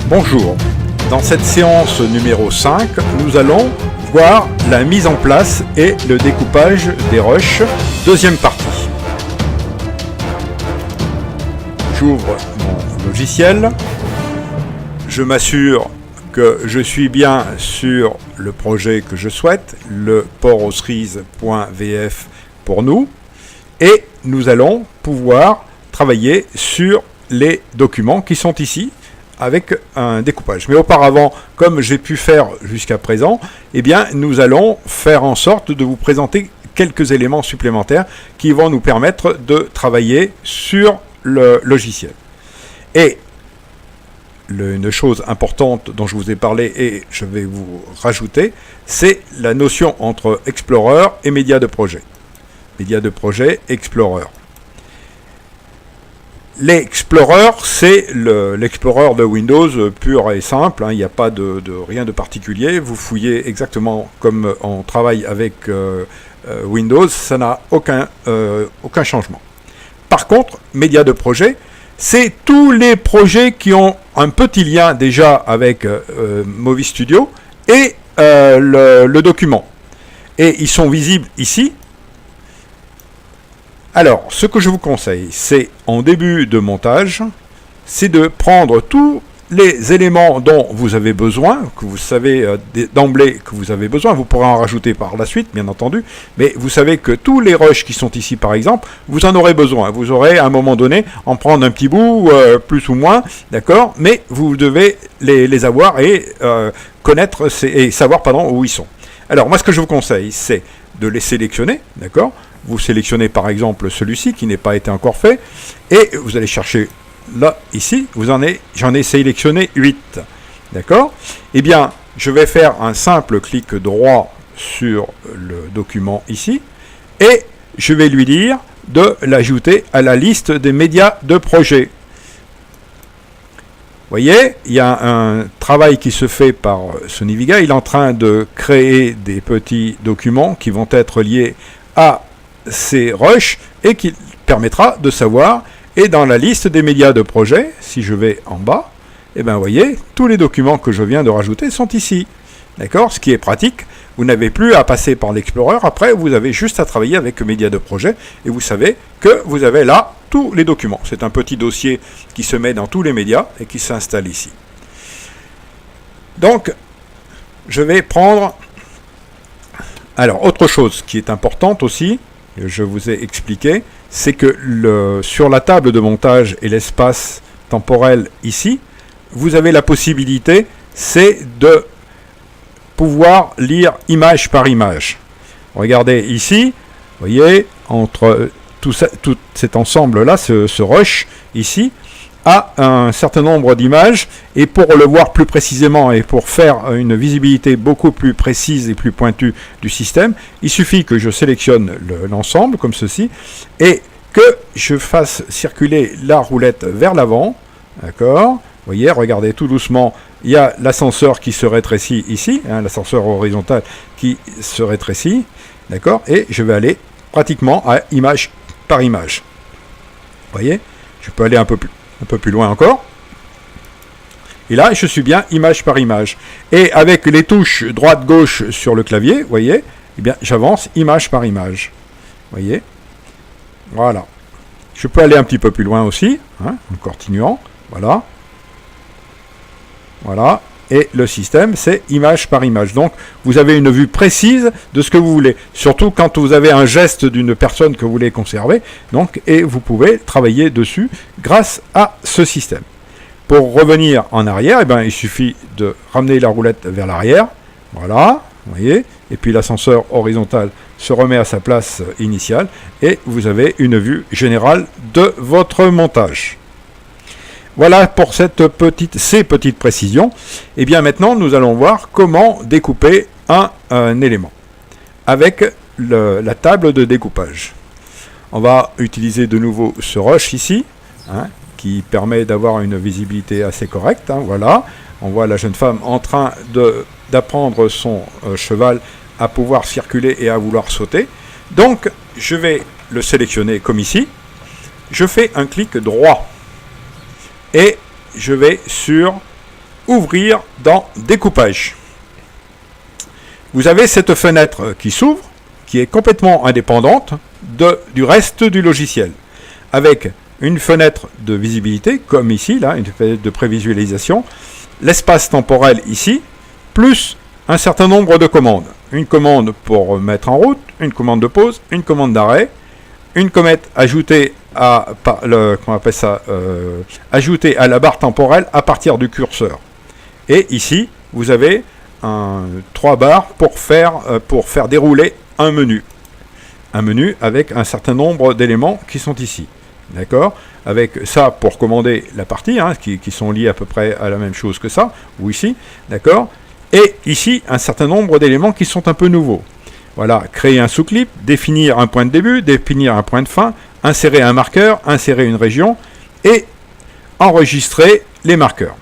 Bonjour, dans cette séance numéro 5, nous allons voir la mise en place et le découpage des rushs, deuxième partie. J'ouvre mon logiciel, je m'assure que je suis bien sur le projet que je souhaite, le portosseries.vf pour nous, et nous allons pouvoir travailler sur les documents qui sont ici, avec un découpage. Mais auparavant, comme j'ai pu faire jusqu'à présent, eh bien, nous allons faire en sorte de vous présenter quelques éléments supplémentaires qui vont nous permettre de travailler sur le logiciel. Et une chose importante dont je vous ai parlé et je vais vous rajouter, c'est la notion entre Explorer et média de projet. Média de projet, Explorer. L'Explorer, c'est l'Explorer de Windows pur et simple, hein, il n'y a pas de rien de particulier, vous fouillez exactement comme on travaille avec Windows, ça n'a aucun changement. Par contre, média de projet, c'est tous les projets qui ont un petit lien déjà avec Movie Studio et le document. Et ils sont visibles ici. Alors, ce que je vous conseille, c'est en début de montage, c'est de prendre tous les éléments dont vous avez besoin, que vous savez d'emblée que vous avez besoin, vous pourrez en rajouter par la suite, bien entendu, mais vous savez que tous les rushs qui sont ici, par exemple, vous en aurez besoin. Vous aurez à un moment donné en prendre un petit bout, plus ou moins, d'accord, mais vous devez les avoir et connaître et savoir où ils sont. Alors, moi, ce que je vous conseille, c'est de les sélectionner, d'accord. Vous sélectionnez par exemple celui-ci qui n'est pas été encore fait et vous allez chercher là, ici, j'en ai sélectionné 8. D'accord? Eh bien, je vais faire un simple clic droit sur le document ici et je vais lui dire de l'ajouter à la liste des médias de projet. Vous voyez, il y a un travail qui se fait par Soniviga. Il est en train de créer des petits documents qui vont être liés à ces rushs et qui permettra de savoir, et dans la liste des médias de projet, si je vais en bas, et bien vous voyez, tous les documents que je viens de rajouter sont ici. D'accord? Ce qui est pratique, vous n'avez plus à passer par l'Explorer, après vous avez juste à travailler avec médias de projet, et vous savez que vous avez là tous les documents. C'est un petit dossier qui se met dans tous les médias et qui s'installe ici. Donc, je vais prendre... Alors, autre chose qui est importante aussi, je vous ai expliqué, c'est que sur la table de montage et l'espace temporel ici, vous avez la possibilité, c'est de pouvoir lire image par image. Regardez ici, vous voyez, entre tout cet ensemble-là, ce rush ici, a un certain nombre d'images, et pour le voir plus précisément et pour faire une visibilité beaucoup plus précise et plus pointue du système, il suffit que je sélectionne l'ensemble comme ceci et que je fasse circuler la roulette vers l'avant. D'accord? Vous voyez, regardez tout doucement, il y a l'ascenseur qui se rétrécit ici, hein, l'ascenseur horizontal qui se rétrécit, d'accord? Et je vais aller pratiquement à image par image. Vous voyez, je peux aller un peu plus loin encore. Et là, je suis bien image par image. Et avec les touches droite-gauche sur le clavier, vous voyez, eh bien, j'avance image par image. Vous voyez? Voilà. Je peux aller un petit peu plus loin aussi, hein, en continuant. Voilà. Voilà. Et le système, c'est image par image. Donc, vous avez une vue précise de ce que vous voulez. Surtout quand vous avez un geste d'une personne que vous voulez conserver. Donc, et vous pouvez travailler dessus grâce à ce système. Pour revenir en arrière, eh bien, il suffit de ramener la roulette vers l'arrière. Voilà, vous voyez. Et puis l'ascenseur horizontal se remet à sa place initiale. Et vous avez une vue générale de votre montage. Voilà pour ces petites précisions. Et bien maintenant, nous allons voir comment découper un élément avec la table de découpage. On va utiliser de nouveau ce rush ici, hein, qui permet d'avoir une visibilité assez correcte. Hein, voilà, on voit la jeune femme en train d'apprendre son cheval à pouvoir circuler et à vouloir sauter. Donc, je vais le sélectionner comme ici. Je fais un clic droit. Et je vais sur Ouvrir dans Découpage. Vous avez cette fenêtre qui s'ouvre, qui est complètement indépendante du reste du logiciel. Avec une fenêtre de visibilité, comme ici, là, une fenêtre de prévisualisation, l'espace temporel ici, plus un certain nombre de commandes. Une commande pour mettre en route, une commande de pause, une commande d'arrêt, une commande ajoutée à, ajoutée à la barre temporelle à partir du curseur. Et ici, vous avez 3 barres pour faire dérouler un menu. Un menu avec un certain nombre d'éléments qui sont ici. D'accord? Avec ça pour commander la partie, hein, qui sont liés à peu près à la même chose que ça, ou ici. D'accord? Et ici, un certain nombre d'éléments qui sont un peu nouveaux. Voilà, créer un sous-clip, définir un point de début, définir un point de fin, insérer un marqueur, insérer une région, et enregistrer les marqueurs.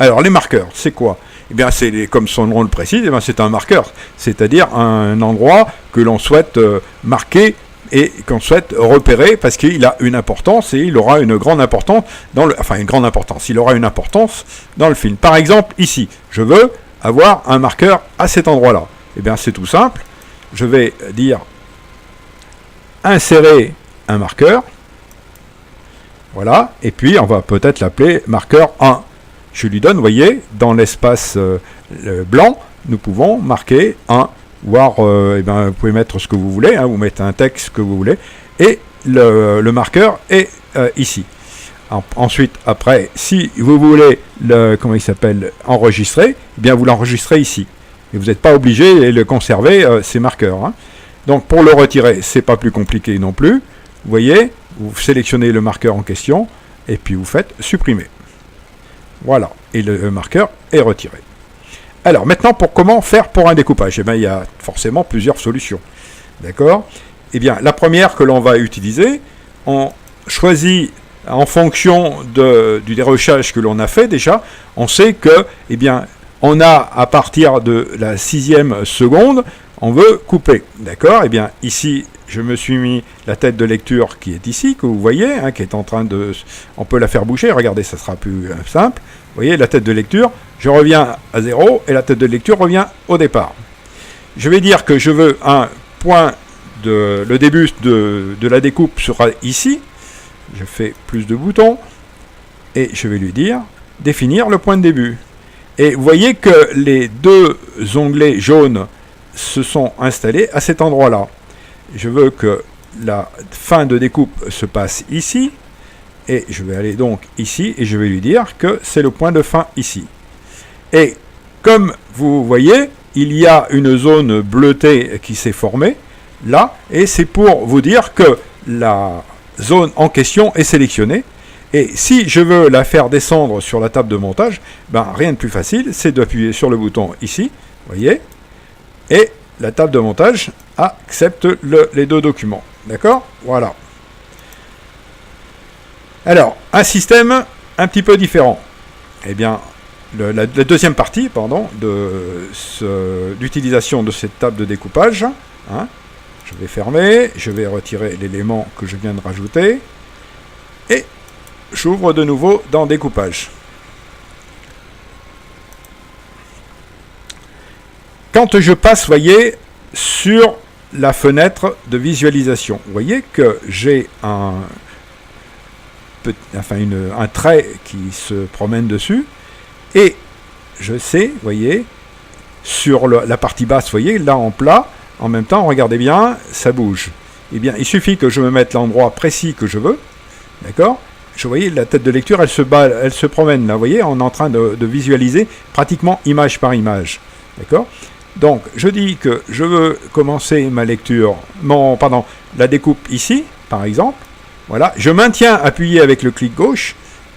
Alors, les marqueurs, c'est quoi? Eh bien, comme son nom le précise, eh bien, c'est un marqueur, c'est-à-dire un endroit que l'on souhaite marquer et qu'on souhaite repérer parce qu'il a une importance et il aura une grande importance il aura une importance dans le film. Par exemple, ici, je veux avoir un marqueur à cet endroit-là. Eh bien, c'est tout simple. Je vais dire insérer un marqueur. Voilà. Et puis, on va peut-être l'appeler marqueur 1. Je lui donne, vous voyez, dans l'espace blanc, nous pouvons marquer 1. Voire, vous pouvez mettre ce que vous voulez, hein, vous mettez un texte que vous voulez. Et le marqueur est ici. Ensuite, après, si vous voulez enregistrer, eh bien vous l'enregistrez ici. Et vous n'êtes pas obligé de le conserver, ces marqueurs. Hein. Donc pour le retirer, c'est pas plus compliqué non plus. Vous voyez, vous sélectionnez le marqueur en question, et puis vous faites supprimer. Voilà, et le marqueur est retiré. Alors maintenant, comment faire pour un découpage? Eh bien, il y a forcément plusieurs solutions. D'accord? Eh bien, la première que l'on va utiliser, on choisit en fonction du dérochage que l'on a fait déjà, on sait que, eh bien, on a à partir de la 6e seconde, on veut couper. D'accord? Eh bien, ici, je me suis mis la tête de lecture qui est ici, que vous voyez, hein, qui est en train de... On peut la faire bouger, regardez, ça sera plus simple. Vous voyez, la tête de lecture, je reviens à 0 et la tête de lecture revient au départ. Je vais dire que je veux un point le début de la découpe sera ici. Je fais plus de boutons et je vais lui dire définir le point de début. Et vous voyez que les 2 onglets jaunes se sont installés à cet endroit-là. Je veux que la fin de découpe se passe ici. Et je vais aller donc ici et je vais lui dire que c'est le point de fin ici. Et comme vous voyez, il y a une zone bleutée qui s'est formée là. Et c'est pour vous dire que la zone en question est sélectionnée. Et si je veux la faire descendre sur la table de montage, rien de plus facile, c'est d'appuyer sur le bouton ici. Vous voyez. Et la table de montage accepte les 2 documents. D'accord? Voilà. Alors, un un petit peu différent. Eh bien, la deuxième partie, d'utilisation de cette table de découpage. Hein, je vais fermer, je vais retirer l'élément que je viens de rajouter. Et j'ouvre de nouveau dans découpage. Quand je passe, voyez, sur la fenêtre de visualisation, vous voyez que j'ai un trait qui se promène dessus, et je sais, vous voyez, sur la partie basse, vous voyez, là en plat, en même temps, regardez bien, ça bouge. Eh bien, il suffit que je me mette l'endroit précis que je veux, d'accord? Vous voyez, la tête de lecture, elle se promène, là, vous voyez, on est en train de visualiser pratiquement image par image, d'accord? Donc, je dis que je veux commencer ma lecture, la découpe ici, par exemple. Voilà, je maintiens appuyé avec le clic gauche,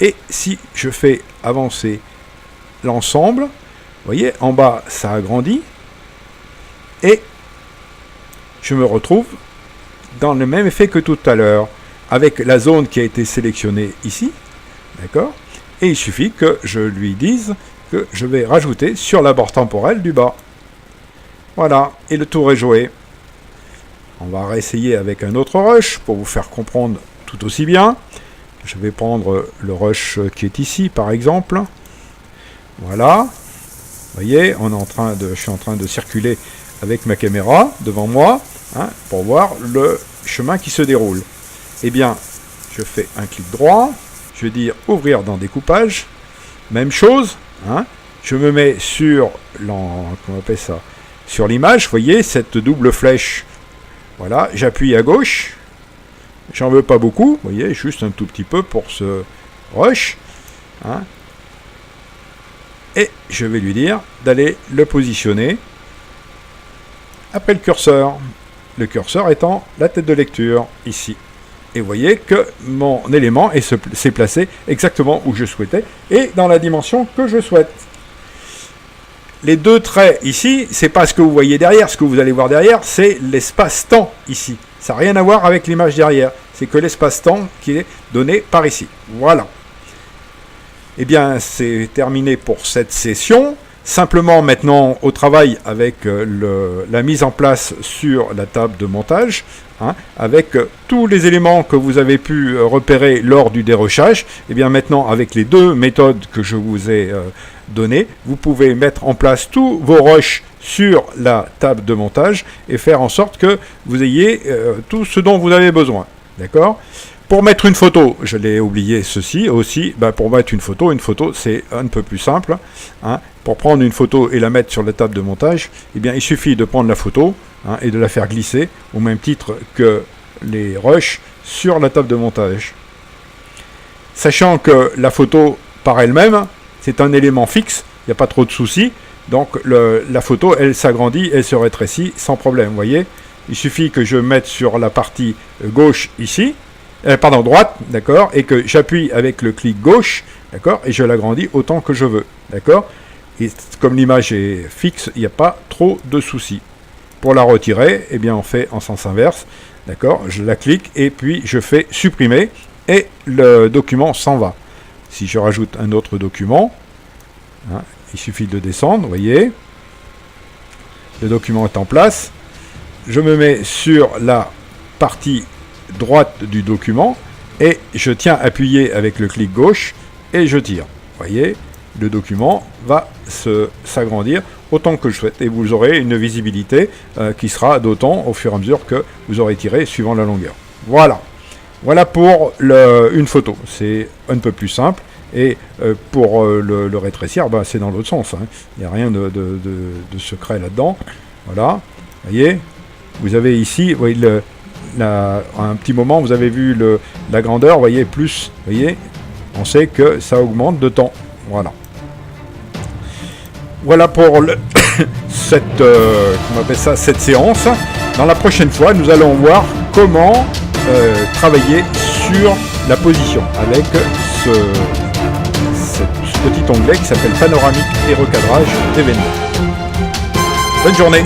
et si je fais avancer l'ensemble, vous voyez, en bas, ça agrandit, et je me retrouve dans le même effet que tout à l'heure, avec la zone qui a été sélectionnée ici, d'accord? Et il suffit que je lui dise, que je vais rajouter sur la barre temporelle du bas. Voilà, et le tour est joué. On va réessayer avec un autre rush pour vous faire comprendre tout aussi bien. Je vais prendre le rush qui est ici, par exemple. Voilà. Vous voyez, je suis en train de circuler avec ma caméra devant moi, hein, pour voir le chemin qui se déroule. Eh bien, je fais un clic droit. Je vais dire ouvrir dans découpage. Même chose. Hein, je me mets sur comment on appelle ça, sur l'image. Vous voyez, cette double flèche. Voilà, j'appuie à gauche. J'en veux pas beaucoup, vous voyez, juste un tout petit peu pour ce rush. Hein. Et je vais lui dire d'aller le positionner après le curseur. Le curseur étant la tête de lecture, ici. Et vous voyez que mon élément s'est placé exactement où je souhaitais et dans la dimension que je souhaite. Les deux traits ici, c'est pas ce que vous voyez derrière. Ce que vous allez voir derrière, c'est l'espace-temps ici. Ça n'a rien à voir avec l'image derrière. C'est que l'espace-temps qui est donné par ici. Voilà. Eh bien, c'est terminé pour cette session. Simplement maintenant au travail avec la mise en place sur la table de montage, hein, avec tous les éléments que vous avez pu repérer lors du dérochage. Et bien maintenant avec les deux méthodes que je vous ai données, vous pouvez mettre en place tous vos rushs sur la table de montage et faire en sorte que vous ayez tout ce dont vous avez besoin. D'accord ? Pour mettre une photo, je l'ai oublié ceci aussi, pour mettre une photo c'est un peu plus simple. Hein. Pour prendre une photo et la mettre sur la table de montage, eh bien, il suffit de prendre la photo, hein, et de la faire glisser au même titre que les rushs sur la table de montage. Sachant que la photo par elle-même, c'est un élément fixe, il n'y a pas trop de soucis, donc la photo, elle s'agrandit, elle se rétrécit sans problème, vous voyez. Il suffit que je mette sur la partie gauche ici, droite, d'accord, et que j'appuie avec le clic gauche, d'accord, et je l'agrandis autant que je veux, d'accord. Et comme l'image est fixe, il n'y a pas trop de soucis. Pour la retirer, eh bien on fait en sens inverse, d'accord, je la clique et puis je fais supprimer et le document s'en va. Si je rajoute un autre document, hein, il suffit de descendre, vous voyez, le document est en place, je me mets sur la partie droite du document et je tiens appuyé avec le clic gauche et je tire. Vous voyez, le document va s'agrandir autant que je souhaite et vous aurez une visibilité qui sera d'autant au fur et à mesure que vous aurez tiré suivant la longueur. Voilà. Voilà pour une photo. C'est un peu plus simple et pour le rétrécir, c'est dans l'autre sens. Hein. Il n'y a rien de secret là-dedans. Voilà. Vous voyez, vous avez ici, vous voyez, un petit moment, vous avez vu la grandeur, vous voyez, plus, vous voyez, on sait que ça augmente de temps. Voilà. Voilà pour cette séance. Dans la prochaine fois, nous allons voir comment travailler sur la position avec ce petit onglet qui s'appelle panoramique et recadrage d'événements. Bonne journée.